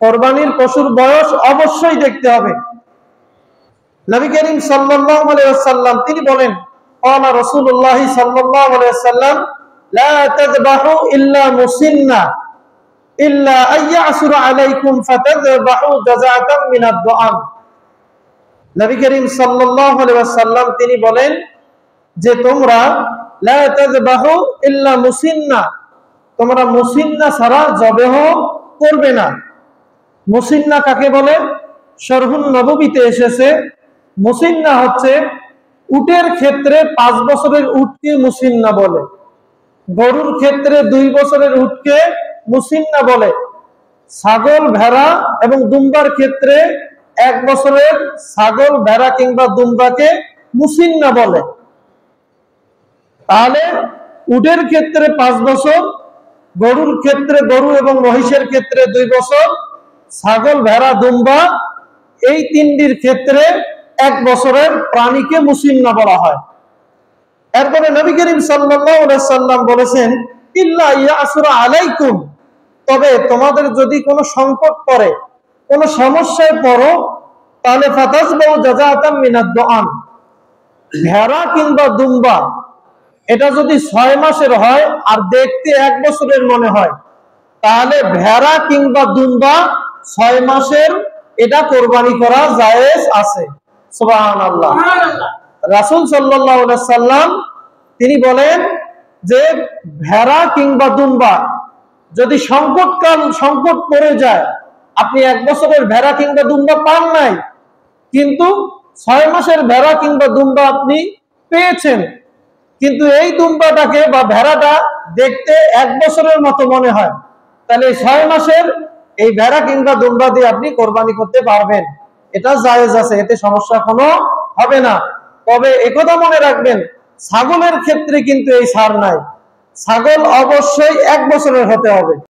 কোরবানির পশুর বয়স অবশ্যই দেখতে হবে। নবী করিম সাল্লাল্লাহু আলাইহি ওয়াসাল্লাম তিনি বলেন, ক্বালা রাসূলুল্লাহ সাল্লাল্লাহু আলাইহি ওয়াসাল্লাম, লা তাযবাহু ইল্লা মুসিন্না ইল্লা আইয়াসুরা আলাইকুম ফাতাযবাহু জাযাআতাম মিনাদ দুআম। নবী করিম সাল্লাল্লাহু আলাইহি ওয়াসাল্লাম তিনি বলেন যে তোমরা লা তাযবাহু ইল্লা মুসিন্না, তোমরা মুসিন্না ছাড়া যবেহ করবে না। মুসিন্না কাকে বলে? শরহুন নববীতে এসেছে, মুসিন্না হচ্ছে উটের ক্ষেত্রে 5 বছরের উটকে মুসিন্না বলে, গরুর ক্ষেত্রে 2 বছরের উটকে মুসিন্না বলে, ছাগল ভেড়া এবং দুম্বার ক্ষেত্রে 1 বছরের ছাগল ভেড়া কিংবা দুম্বাকে মুসিন্না বলে। তাহলে উটের ক্ষেত্রে 5 বছর, গরুর ক্ষেত্রে গরু এবং মহিষের ক্ষেত্রে 2 বছর, ছাগল ভেড়া দুম্বা এই তিনটির ক্ষেত্রে 1 বছরের প্রাণীকে মুসিন্না বলা হয়। এরপরে নবী করিম সাল্লাল্লাহু আলাইহি ওয়াসাল্লাম বলেছেন, ইল্লা ইয়াসুরা আলাইকুম, তবে তোমাদের যদি কোনো সংকট পড়ে, কোনো সমস্যায় পড়ো, তাহলে ফাতাযবাহু জাযাআতাম মিনাদ দুআন, ভেড়া কিংবা দুম্বা এটা যদি 6 মাসের হয় আর দেখতে 1 বছরের মনে হয়, তাহলে ভেড়া কিংবা দুম্বা 6 মাসের এটা কোরবানি করা জায়েজ আছে। সুবহানাল্লাহ। রাসূল সাল্লাল্লাহু আলাইহি ওয়াসাল্লাম তিনি বলেন যে ভেড়া কিংবা দুম্বা যদি সংকট পড়ে যায়, আপনি 1 বছরের ভেড়া কিংবা দুম্বা পান নাই, কিন্তু 6 মাসের ভেড়া কিংবা দুম্বা আপনি পেয়েছেন, কিন্তু এই দুম্বাটাকে বা ভেড়াটা দেখতে 1 বছরের মতো মনে হয়, তাহলে 6 মাসের এই ভেড়া কিংবা দুম্বা দিয়ে আপনি কোরবানি করতে পারবেন, এটা জায়েজ আছে, এতে সমস্যা কোনো হবে না। তবে একথা মনে রাখবেন, ছাগলের ক্ষেত্রে কিন্তু এই ছাড় নাই, ছাগল অবশ্যই 1 বছরের হতে হবে।